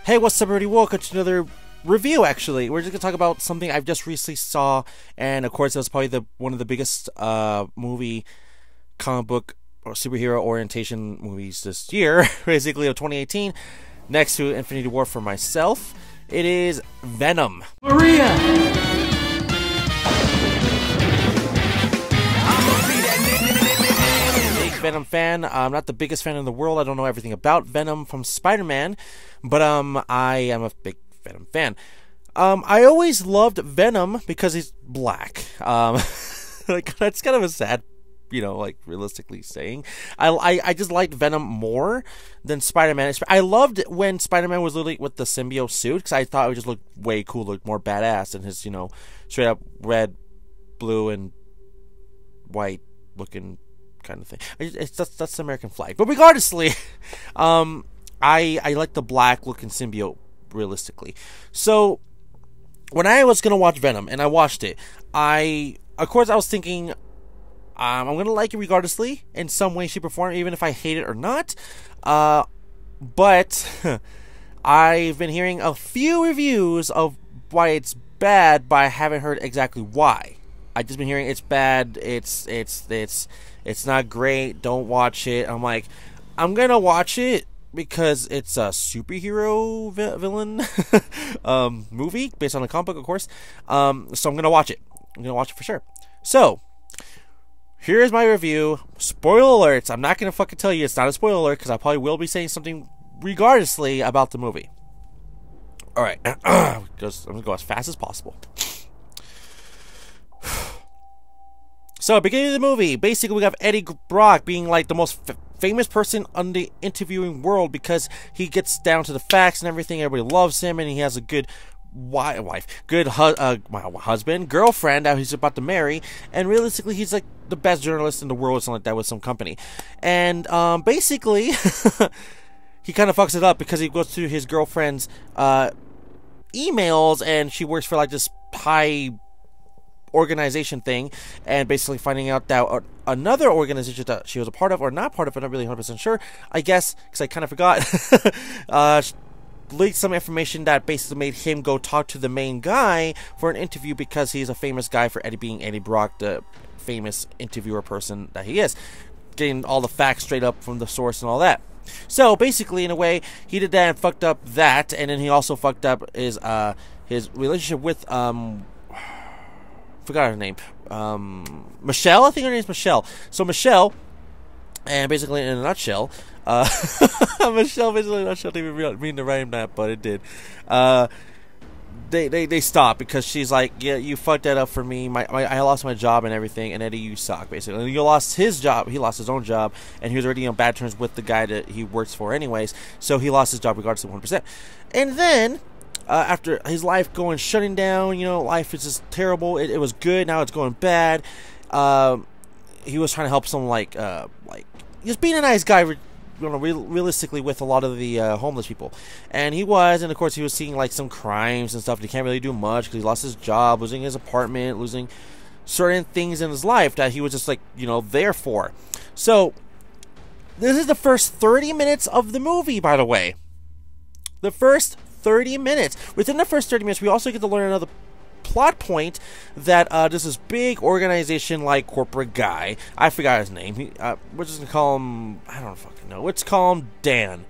Hey, what's up, everybody? Welcome to another review. Actually, we're just gonna talk about something I've just recently saw, and of course, it was probably one of the biggest movie, comic book, or superhero orientation movies this year, basically of 2018. Next to Infinity War for myself, it is Venom. Maria. Venom fan. I'm not the biggest fan in the world. I don't know everything about Venom from Spider-Man, but I am a big Venom fan. I always loved Venom because he's black. Like, that's kind of a sad, like, realistically saying. I just liked Venom more than Spider-Man. I loved when Spider-Man was literally with the symbiote suit, because I thought it would just look way cool, look more badass than his, straight up red, blue, and white looking kind of thing. That's the American flag. But regardlessly, I like the black looking symbiote realistically. So when I was gonna watch Venom and I watched it, of course I was thinking I'm gonna like it regardlessly in some way, shape, or form, even if I hate it or not. But I've been hearing a few reviews of why it's bad, but I haven't heard exactly why. I've just been hearing it's bad, it's not great, don't watch it. I'm like, I'm gonna watch it because it's a superhero villain movie based on a comic book, of course. So I'm gonna watch it. I'm gonna watch it for sure. So here's my review. Spoiler alerts. I'm not gonna fucking tell you it's not a spoiler alert, because I probably will be saying something regardlessly about the movie. Alright, I'm gonna go as fast as possible. So, beginning of the movie, basically we have Eddie Brock being like the most famous person on the interviewing world, because he gets down to the facts and everything. Everybody loves him, and he has a good husband, girlfriend that he's about to marry, and realistically, he's like the best journalist in the world, or something like that, with some company. And basically, he kind of fucks it up because he goes through his girlfriend's emails, and she works for like this high organization thing, and basically finding out that another organization that she was a part of, or not part of, I'm not really 100% sure, I guess, because I kind of forgot, leaked some information that basically made him go talk to the main guy for an interview, because he's a famous guy for being Eddie Brock, the famous interviewer person that he is, getting all the facts straight up from the source and all that. So basically, in a way, he did that and fucked up that, and then he also fucked up his relationship with forgot her name, Michelle. I think her name is Michelle. So Michelle, and basically in a nutshell, Michelle, basically in a nutshell, didn't even mean to write that, but it did. They stopped because she's like, yeah, you fucked that up for me. I lost my job and everything, and Eddie, you suck, basically. And you lost his job. He lost his own job, and he was already on bad terms with the guy that he works for anyways, so he lost his job regardless of 100%. And then after his life shutting down, life is just terrible. It was good, now it's going bad. He was trying to help someone like just being a nice guy, realistically, with a lot of the homeless people, and he was, and of course he was seeing like some crimes and stuff. He can't really do much because he lost his job, losing his apartment, losing certain things in his life that he was just like there for. So this is the first 30 minutes of the movie, by the way. The first 30 minutes. Within the first 30 minutes, we also get to learn another plot point, that there's this big organization, like corporate guy. I forgot his name. We're just gonna call him, I don't fucking know. Let's call him Dan.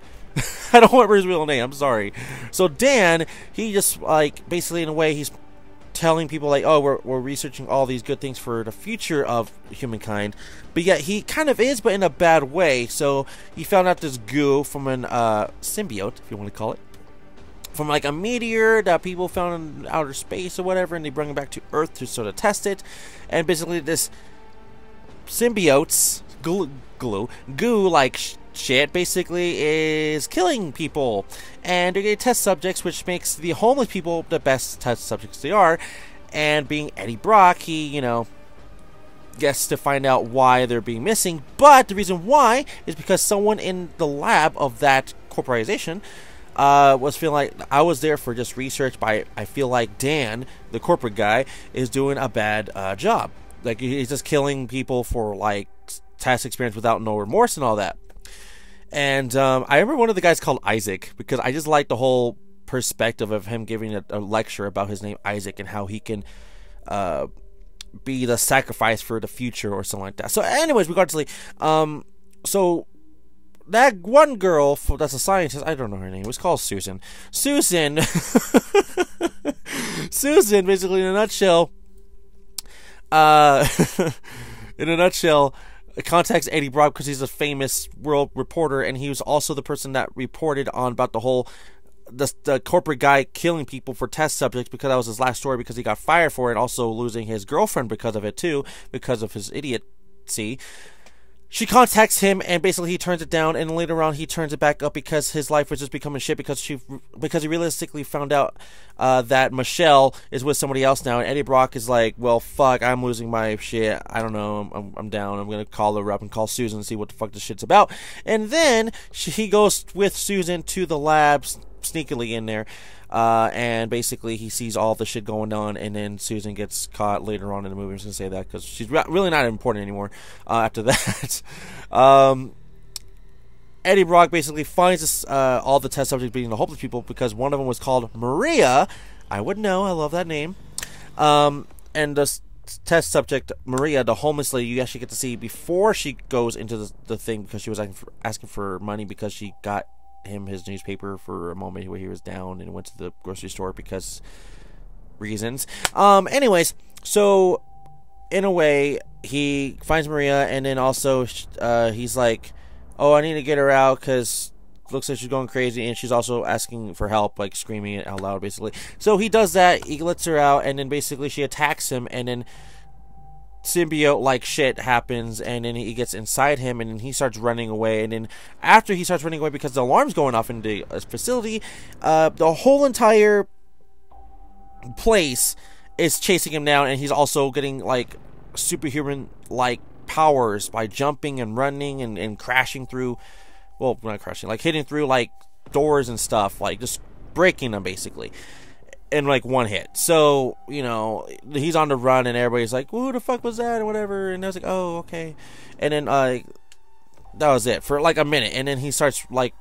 I don't remember his real name. I'm sorry. So Dan, he just like basically in a way he's telling people like, oh, we're researching all these good things for the future of humankind, but yet he kind of is, but in a bad way. So he found out this goo from an symbiote, if you want to call it, from like a meteor that people found in outer space or whatever, and they bring it back to Earth to sort of test it. And basically this symbiote's goo like shit basically is killing people, and they're getting test subjects, which makes the homeless people the best test subjects they are. And being Eddie Brock, he gets to find out why they're being missing, but the reason why is because someone in the lab of that corporation was feeling like, I was there for just research, but I feel like Dan, the corporate guy, is doing a bad job. Like, he's just killing people for like task experience without no remorse and all that. And I remember one of the guys called Isaac, because I just liked the whole perspective of him giving a lecture about his name Isaac and how he can be the sacrifice for the future or something like that. So anyways, regardlessly, so that one girl that's a scientist, I don't know her name, it was called Susan. Susan basically, in a nutshell, contacts Eddie Brock because he's a famous world reporter, and he was also the person that reported on about the whole the corporate guy killing people for test subjects, because that was his last story, because he got fired for it, also losing his girlfriend because of it too, because of his idiocy. She contacts him, and basically he turns it down, and later on he turns it back up because his life was just becoming shit, because he realistically found out that Michelle is with somebody else now, and Eddie Brock is like, well, fuck, I'm losing my shit, I don't know, I'm down, I'm gonna call her up and call Susan and see what the fuck this shit's about. And then he goes with Susan to the labs, sneakily in there, and basically he sees all the shit going on, and then Susan gets caught later on in the movie. I'm just gonna say that because she's really not important anymore after that. Eddie Brock basically finds this, all the test subjects being the hopeless people, because one of them was called Maria. I would know, I love that name. And the test subject Maria, the homeless lady, you actually get to see before she goes into the thing, because she was asking for money because she got him his newspaper for a moment where he was down and went to the grocery store because reasons. Anyways, so in a way he finds Maria, and then also he's like, oh, I need to get her out because looks like she's going crazy, and she's also asking for help, like screaming it out loud basically. So he does that, he lets her out, and then basically she attacks him, and then symbiote like shit happens, and then he gets inside him, and then he starts running away. And then after he starts running away because the alarm's going off in the facility, the whole entire place is chasing him down, and he's also getting like superhuman like powers by jumping and running and crashing through, well, not crashing, like hitting through like doors and stuff, like just breaking them basically in like one hit. So, you know, he's on the run, and everybody's like, who the fuck was that, or whatever, and I was like, oh, okay. And then that was it for like a minute, and then he starts like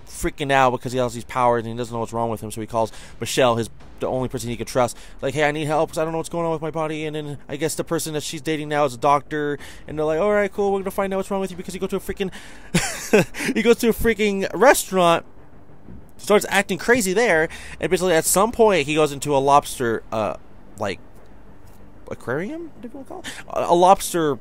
freaking out because he has these powers and he doesn't know what's wrong with him. So he calls Michelle, the only person he could trust, like, hey, I need help because I don't know what's going on with my body. And then I guess the person that she's dating now is a doctor, and they're like, all right, cool, we're gonna find out what's wrong with you, because you go to a freaking he goes to a freaking restaurant, starts acting crazy there, and basically at some point he goes into a lobster like aquarium, what do you want to call it? A lobster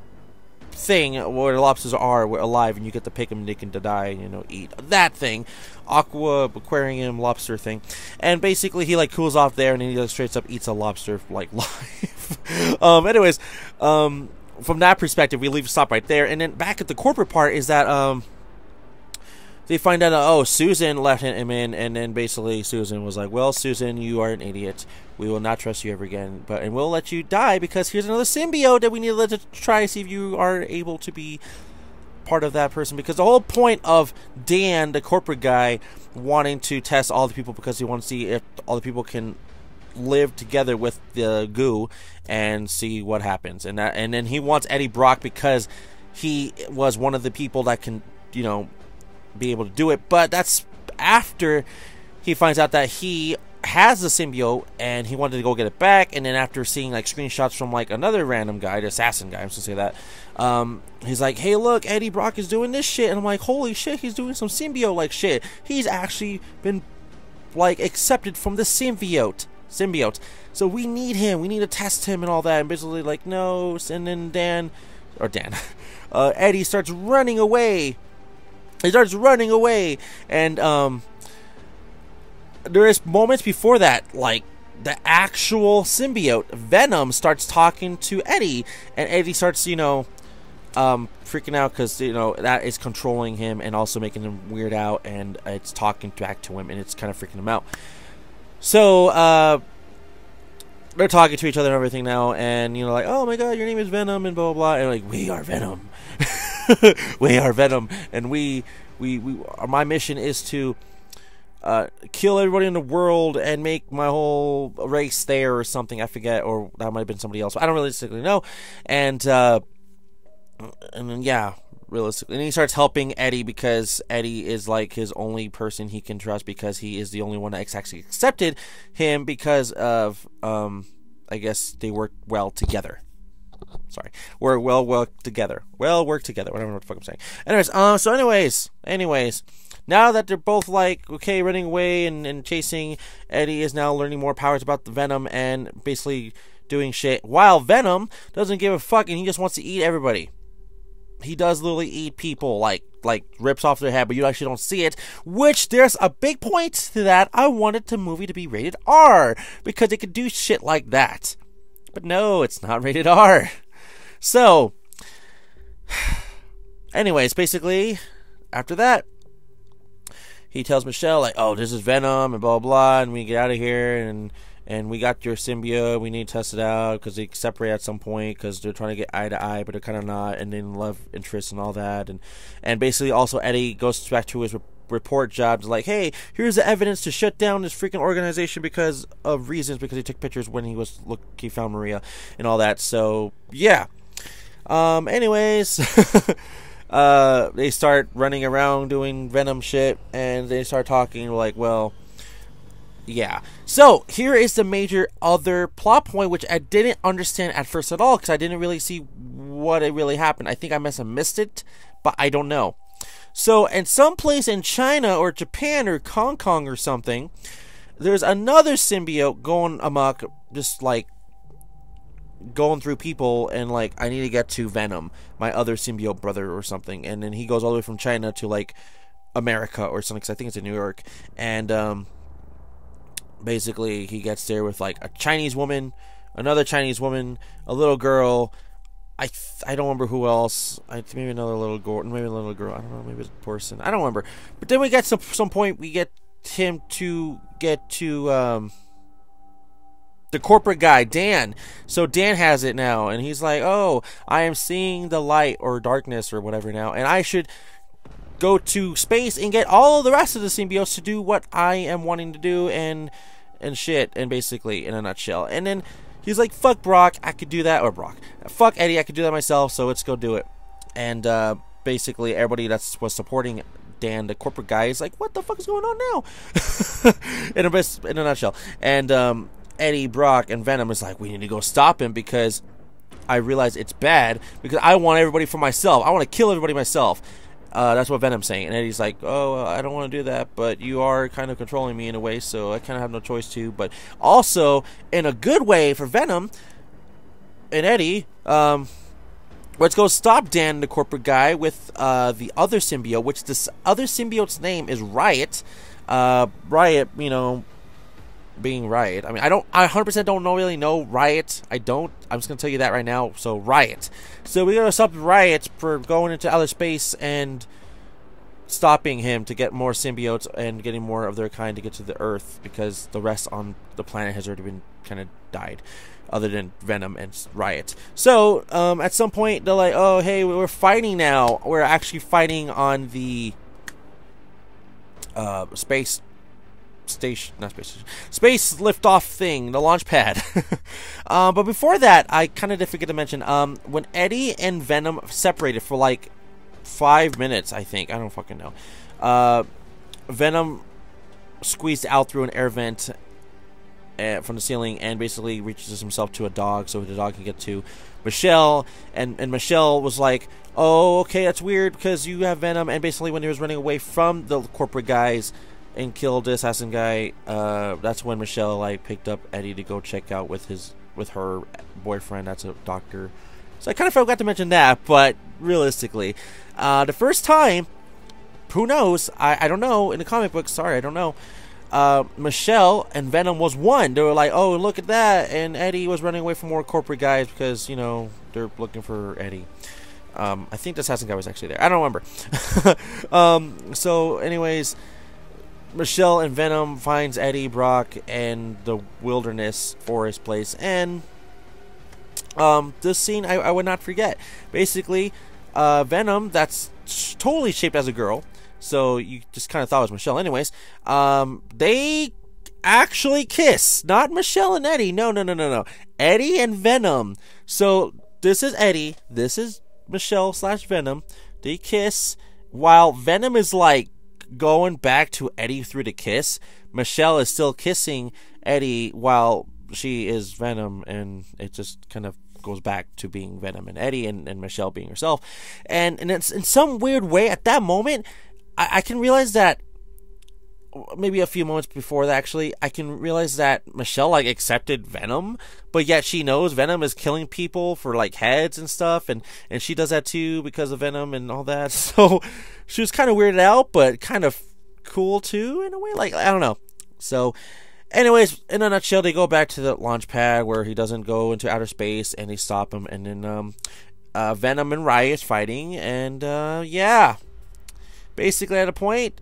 thing where the lobsters are alive, and you get to pick them and they can die, you know, eat that thing, aquarium lobster thing. And basically he like cools off there, and then he like straight up eats a lobster like live. Anyways, from that perspective we stop right there, and then back at the corporate part is that they find out, oh, Susan let him in, and then basically Susan was like, well, Susan, you are an idiot. We will not trust you ever again, and we'll let you die because here's another symbiote that we need to try to see if you are able to be part of that person. Because the whole point of Dan, the corporate guy, wanting to test all the people because he wants to see if all the people can live together with the goo and see what happens. And then he wants Eddie Brock because he was one of the people that can, you know, be able to do it. But that's after he finds out that he has the symbiote and he wanted to go get it back. And then after seeing like screenshots from like another random guy, the assassin guy, I'm supposed to say that, he's like, hey, look, Eddie Brock is doing this shit. And I'm like, holy shit, he's doing some symbiote like shit. He's actually been like accepted from the symbiote. So we need him, we need to test him and all that. And basically like, no. And then Eddie starts running away. He starts running away, and there is moments before that, like the actual symbiote Venom starts talking to Eddie, and Eddie starts, you know, freaking out because, you know, that is controlling him and also making him weird out, and it's talking back to him, and it's kind of freaking him out. So they're talking to each other and everything now, and, you know, like, oh my god, your name is Venom, and blah blah blah, and like, we are Venom. We are Venom, and my mission is to kill everybody in the world and make my whole race there or something. I forget, or that might have been somebody else. I don't really know. And And then, yeah, realistically, and he starts helping Eddie because Eddie is like his only person he can trust, because he is the only one that actually accepted him because of I guess they work well together. Sorry, we're well worked together. Well worked together. Whatever the fuck I'm saying. Anyways, so anyways, now that they're both like okay, running away and chasing, Eddie is now learning more powers about the Venom and basically doing shit, while Venom doesn't give a fuck and he just wants to eat everybody. He does literally eat people, like rips off their head, but you actually don't see it, which there's a big point to that. I wanted the movie to be rated R because it could do shit like that. But no, it's not rated R. So, anyways, basically, after that, he tells Michelle, like, oh, this is Venom, and blah, blah, blah, and we get out of here, and we got your symbiote, we need to test it out, because they separate at some point, because they're trying to get eye to eye, but they're kind of not, and then love interest and all that, and basically, also, Eddie goes back to his report job, like, hey, here's the evidence to shut down this freaking organization because of reasons, because he took pictures when he found Maria, and all that, so, yeah. Anyways, they start running around doing Venom shit, and they start talking like, well, yeah. So, here is the major other plot point, which I didn't understand at first at all, because I didn't really see what it really happened. I think I must have missed it, but I don't know. So, in some place in China, or Japan, or Hong Kong, or something, there's another symbiote going amok, just like, going through people, and like, I need to get to Venom, my other symbiote brother or something, and then he goes all the way from China to like America or something, because I think it's in New York, and basically he gets there with like a Chinese woman, another Chinese woman, a little girl, I don't remember who else, maybe another little girl, I don't know, maybe it's a person, I don't remember, but then we get some point, we get him to get to the corporate guy, Dan. So Dan has it now, and he's like, oh, I am seeing the light or darkness or whatever now, and I should go to space and get all of the rest of the symbiotes to do what I am wanting to do, and shit, and basically, in a nutshell. And then he's like, fuck Brock, I could do that, or Brock, fuck Eddie, I could do that myself, so let's go do it. And basically, everybody that was supporting Dan, the corporate guy, is like, what the fuck is going on now? in a nutshell. And Eddie, Brock, and Venom is like, we need to go stop him, because I realize it's bad, because I want everybody for myself. I want to kill everybody myself. That's what Venom's saying. And Eddie's like, oh, I don't want to do that, but you are kind of controlling me in a way, so I kind of have no choice to. But also, in a good way for Venom and Eddie, let's go stop Dan, the corporate guy, with the other symbiote, which this other symbiote's name is Riot. Riot, you know, being Riot. I mean, I 100% don't really know Riot. I'm just gonna tell you that right now. So Riot. So we gotta stop Riot for going into outer space and stopping him to get more symbiotes and getting more of their kind to get to the Earth, because the rest on the planet has already been kind of died, other than Venom and Riot. So at some point they're like, oh hey, we're fighting now. We're actually fighting on the space liftoff thing, the launch pad. But before that, I kind of did forget to mention, when Eddie and Venom separated for like 5 minutes, I think, I don't fucking know, Venom squeezed out through an air vent from the ceiling and basically reaches himself to a dog so the dog can get to Michelle, and Michelle was like, oh, okay, that's weird because you have Venom. And basically when he was running away from the corporate guys and killed the assassin guy, that's when Michelle like picked up Eddie to go check out with her boyfriend, that's a doctor. So I kind of forgot to mention that, but realistically, the first time, who knows, I don't know, in the comic book, sorry, I don't know, Michelle and Venom was one. They were like, oh, look at that, and Eddie was running away from more corporate guys because, you know, they're looking for Eddie. I think the assassin guy was actually there, I don't remember. So anyways, Michelle and Venom finds Eddie, Brock, and the wilderness forest place, and this scene I would not forget. Basically, Venom, that's totally shaped as a girl, so you just kind of thought it was Michelle. Anyways, they actually kiss. Not Michelle and Eddie. No. Eddie and Venom. So this is Eddie. This is Michelle slash Venom. They kiss while Venom is like going back to Eddie through the kiss. Michelle is still kissing Eddie while she is Venom, and it just kind of goes back to being Venom and Eddie, and Michelle being herself. And it's in some weird way at that moment, I can realize that, maybe a few moments before that actually, I can realize that Michelle like accepted Venom, but yet she knows Venom is killing people for like heads and stuff, and she does that too because of Venom and all that. So she was kind of weirded out, but kind of cool too in a way, like, I don't know. So anyways, in a nutshell, they go back to the launch pad where he doesn't go into outer space, and they stop him, and then Venom and Riot is fighting, and yeah, basically at a point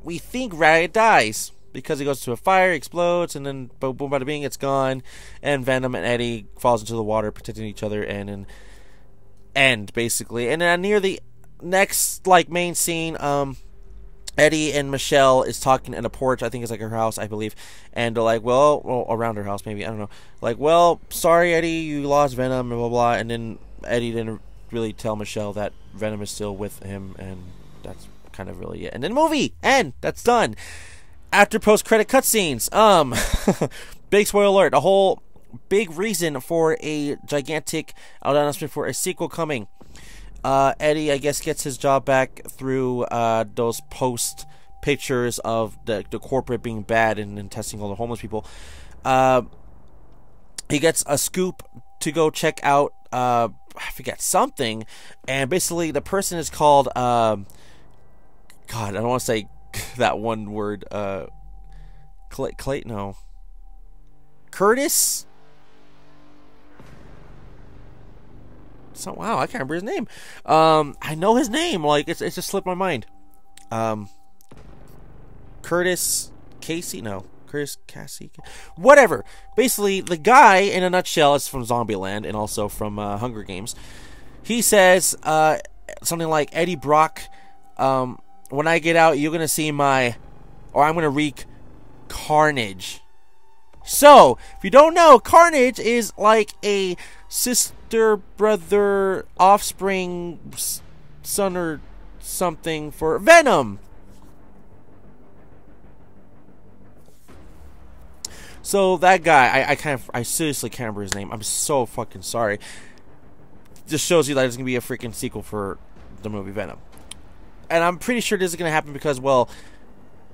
we think Riot dies because he goes to a fire, explodes, and then boom, boom, bada bing, it's gone, and Venom and Eddie falls into the water, protecting each other, and then end basically. And then near the next like main scene, Eddie and Michelle is talking in a porch. I think it's like her house, I believe. And they're like, well, around her house, maybe. I don't know. Like, well, sorry, Eddie, you lost Venom, and blah, blah. And then Eddie didn't really tell Michelle that Venom is still with him, and that's kind of really it. And then movie, and that's done. After post-credit cutscenes, big spoiler alert, a whole big reason for a gigantic announcement for a sequel coming. Eddie, I guess, gets his job back through those post pictures of the corporate being bad and testing all the homeless people. He gets a scoop to go check out, I forget, something, and basically the person is called, God, I don't want to say that one word, no. Curtis? So, wow, I can't remember his name. I know his name, like, it's just slipped my mind. Curtis Casey? No. Curtis Cassie? Whatever. Basically, the guy, in a nutshell, is from Zombieland and also from Hunger Games. He says something like, Eddie Brock, when I get out, you're going to see I'm going to wreak carnage. So, if you don't know, Carnage is like a sister, brother, offspring, son or something for Venom. So that guy, I seriously can't remember his name. I'm so fucking sorry. Just shows you that there's gonna be a freaking sequel for the movie Venom, and I'm pretty sure this is gonna happen because, well,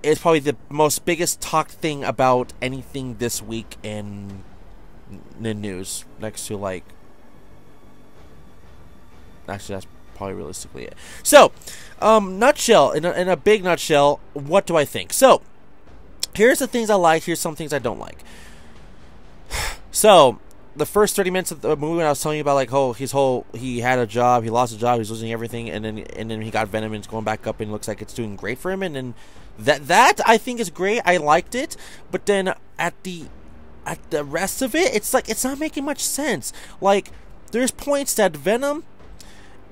it's probably the most biggest talked thing about anything this week in the news, next to, like, actually that's probably realistically it. So, nutshell, in a big nutshell, what do I think? So, here's the things I like, here's some things I don't like. So, the first 30 minutes of the movie, when I was telling you about, like, he had a job, he lost a job, he's losing everything, and then he got Venom, and it's going back up, and it looks like it's doing great for him, and then that I think is great. I liked it, but then at the rest of it, it's like it's not making much sense. Like, there's points that Venom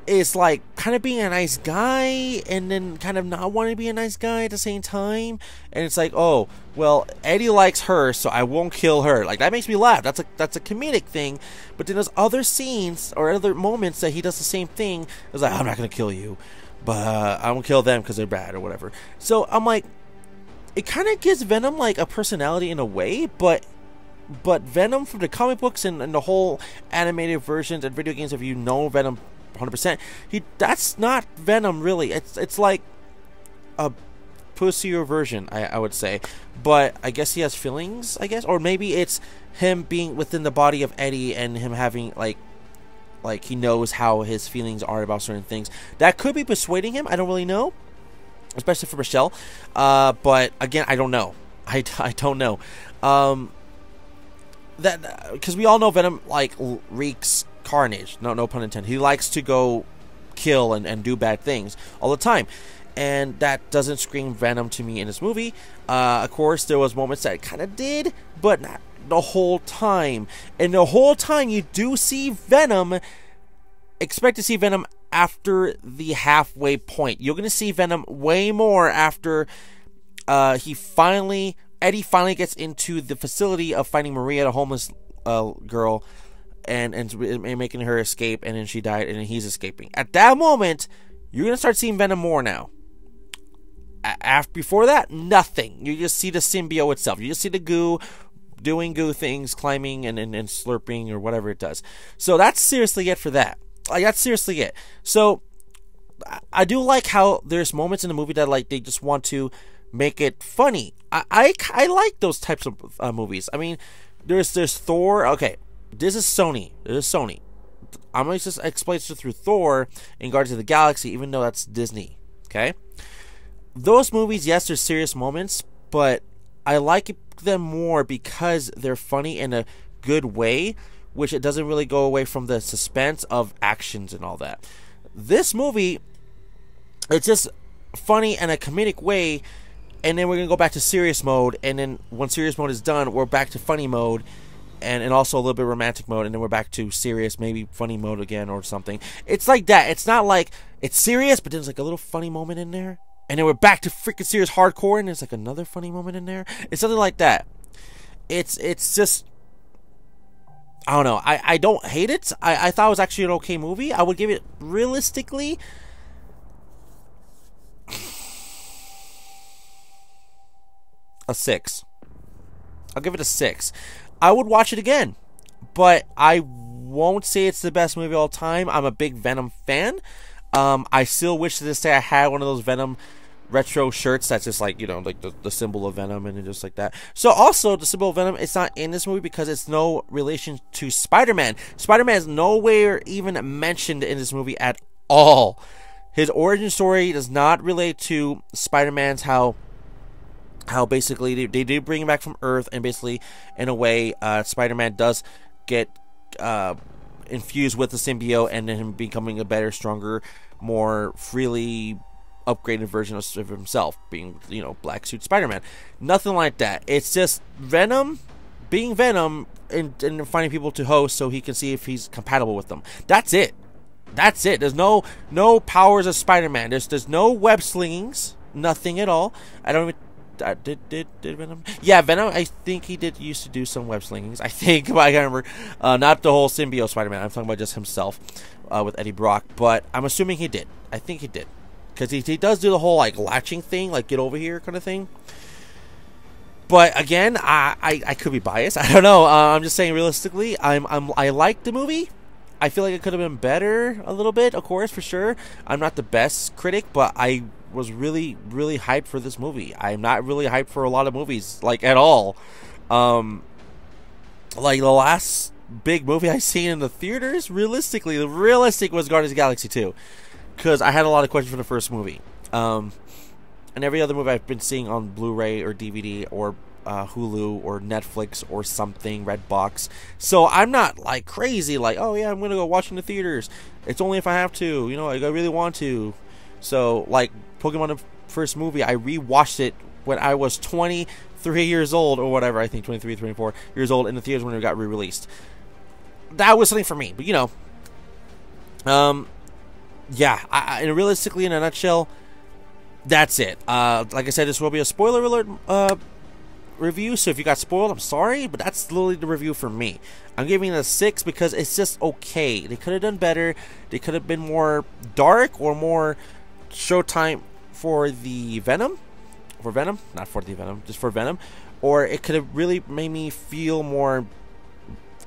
is like kind of being a nice guy and then kind of not wanting to be a nice guy at the same time, and it's like, oh well, Eddie likes her, so I won't kill her. Like, that makes me laugh. That's a comedic thing. But then there's other scenes or other moments that he does the same thing. It's like, I'm not gonna kill you, but I won't kill them because they're bad or whatever. So I'm like, it kind of gives Venom like a personality in a way, but Venom from the comic books and the whole animated versions and video games, if you know Venom 100%, that's not Venom really. It's like a pussier version, I would say. But I guess he has feelings, I guess, or maybe it's him being within the body of Eddie and him having like he knows how his feelings are about certain things. That could be persuading him. I don't really know, especially for Michelle. But again, I don't know. I don't know. That because we all know Venom like wreaks carnage. No pun intended. He likes to go kill and do bad things all the time, and that doesn't scream Venom to me in this movie. Of course, there was moments that it kind of did, but not the whole time. And the whole time you do see Venom, expect to see Venom after the halfway point. You're gonna see Venom way more after Eddie finally gets into the facility of finding Maria, the homeless girl, and making her escape, and then she died, and then he's escaping. At that moment, you're gonna start seeing Venom more now. Before that, nothing. You just see the symbiote itself. You just see the goo doing goo things, climbing and slurping or whatever it does. So that's seriously it for that. Like, that's seriously it. So I do like how there's moments in the movie that, like, they just want to make it funny. I like those types of movies. I mean, there's Thor. Okay, this is Sony. I'm going to just explain this through Thor and Guardians of the Galaxy, even though that's Disney. Okay? Those movies, yes, there's serious moments, but I like them more because they're funny in a good way, which it doesn't really go away from the suspense of actions and all that. This movie, it's just funny in a comedic way, and then we're going to go back to serious mode, and then when serious mode is done, we're back to funny mode, and also a little bit romantic mode, and then we're back to serious, maybe funny mode again or something. It's like that. It's not like it's serious, but there's like a little funny moment in there. And then we're back to freaking serious hardcore, and there's like another funny moment in there. It's something like that. It's just, I don't know. I don't hate it. I thought it was actually an okay movie. I would give it, realistically, a 6. I'll give it a 6. I would watch it again, but I won't say it's the best movie of all time. I'm a big Venom fan. I still wish to this day I had one of those Venom retro shirts that's just like, you know, like the symbol of Venom and just like that. So also the symbol of Venom, it's not in this movie because it's no relation to Spider-Man. Spider-Man is nowhere even mentioned in this movie at all. His origin story does not relate to Spider-Man's, how basically they did bring him back from Earth, and basically in a way Spider-Man does get infused with the symbiote, and then him becoming a better, stronger, more freely upgraded version of himself, being, you know, black suit Spider-Man. Nothing like that. It's just Venom being Venom and finding people to host so he can see if he's compatible with them. That's it. That's it. There's no powers of Spider-Man. There's no web slingings. Nothing at all. I don't even did Venom? Yeah, Venom, I think he used to do some web slingings. I think, but I can't remember. Not the whole symbiote Spider-Man. I'm talking about just himself with Eddie Brock. But I'm assuming he did. I think he did. Because he does do the whole, like, latching thing, like, get over here kind of thing. But, again, I could be biased. I don't know. I'm just saying, realistically, I like the movie. I feel like it could have been better a little bit, of course, for sure. I'm not the best critic, but I was really, really hyped for this movie. I'm not really hyped for a lot of movies, like, at all. Like, the last big movie I seen in the theaters, realistically, the realistic was Guardians of the Galaxy 2. Because I had a lot of questions for the first movie. And every other movie I've been seeing on Blu-ray or DVD or Hulu or Netflix or something, Redbox. So I'm not like crazy, like, oh yeah, I'm gonna go watch in the theaters. It's only if I have to, you know, like, I really want to. So, like, Pokemon the first movie, I rewatched it when I was 23 years old or whatever. I think 23, 24 years old in the theaters when it got re-released. That was something for me, but you know, yeah, and realistically, in a nutshell, that's it. Like I said, this will be a spoiler alert review, so if you got spoiled, I'm sorry, but that's literally the review for me. I'm giving it a 6 because it's just okay. They could have done better. They could have been more dark or more showtime for the Venom. For Venom? Not for the Venom, just for Venom. Or it could have really made me feel more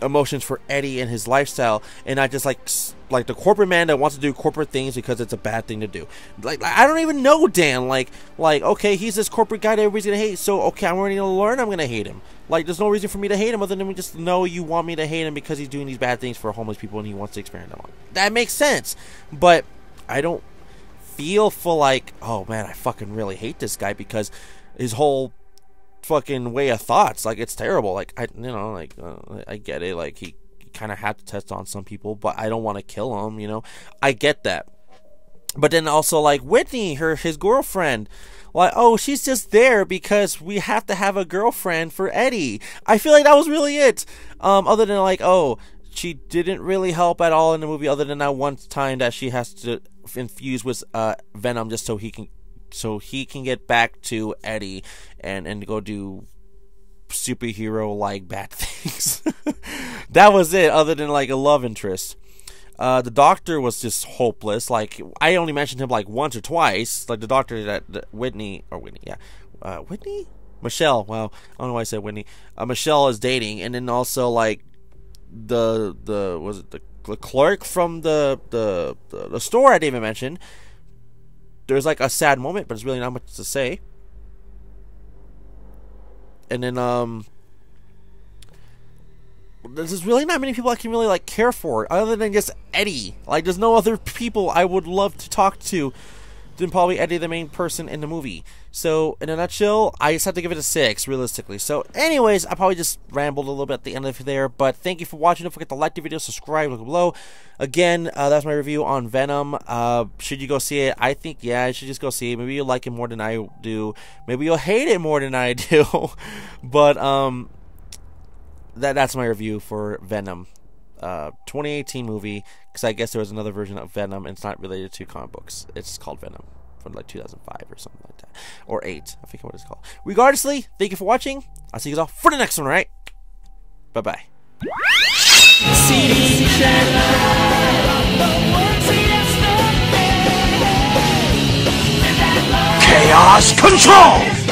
emotions for Eddie and his lifestyle, and not just like the corporate man that wants to do corporate things because it's a bad thing to do. Like I don't even know Dan. Like okay, he's this corporate guy that everybody's gonna hate. So okay, I'm ready to learn. I'm gonna hate him. Like there's no reason for me to hate him other than we just know you want me to hate him because he's doing these bad things for homeless people and he wants to experiment on. That makes sense, but I don't feel for like, oh man, I fucking really hate this guy because his whole fucking way of thoughts, like, it's terrible. Like, I get it, like, he kind of had to test on some people, but I don't want to kill him, you know. I get that. But then also, like, Whitney, his girlfriend, like, oh, she's just there because we have to have a girlfriend for Eddie. I feel like that was really it. Other than, like, oh, she didn't really help at all in the movie, other than that one time that she has to infuse with Venom just so he can get back to Eddie and go do superhero like bad things. things. That was it, other than like a love interest. The doctor was just hopeless. Like, I only mentioned him like once or twice. Like the doctor that Whitney, yeah, Whitney, Michelle. Well, I don't know why I said Whitney. Michelle is dating, and then also like the clerk from the store I didn't even mention. There's like a sad moment, but it's really not much to say. And then there's really not many people I can really like care for other than just Eddie. Like, there's no other people I would love to talk to than probably Eddie, the main person in the movie. So in a nutshell, I just have to give it a 6 realistically. So anyways, I probably just rambled a little bit at the end of it there, but thank you for watching. Don't forget to like the video, subscribe, look below. Again, that's my review on Venom. Should you go see it? I think, yeah, you should just go see it. Maybe you'll like it more than I do. Maybe you'll hate it more than I do. But that's my review for Venom. 2018 movie, because I guess there was another version of Venom, and it's not related to comic books. It's called Venom from like 2005 or something like that, or 8. I forget what it's called. Regardlessly, thank you for watching. I'll see you guys all for the next one. All right, bye bye. Chaos Control!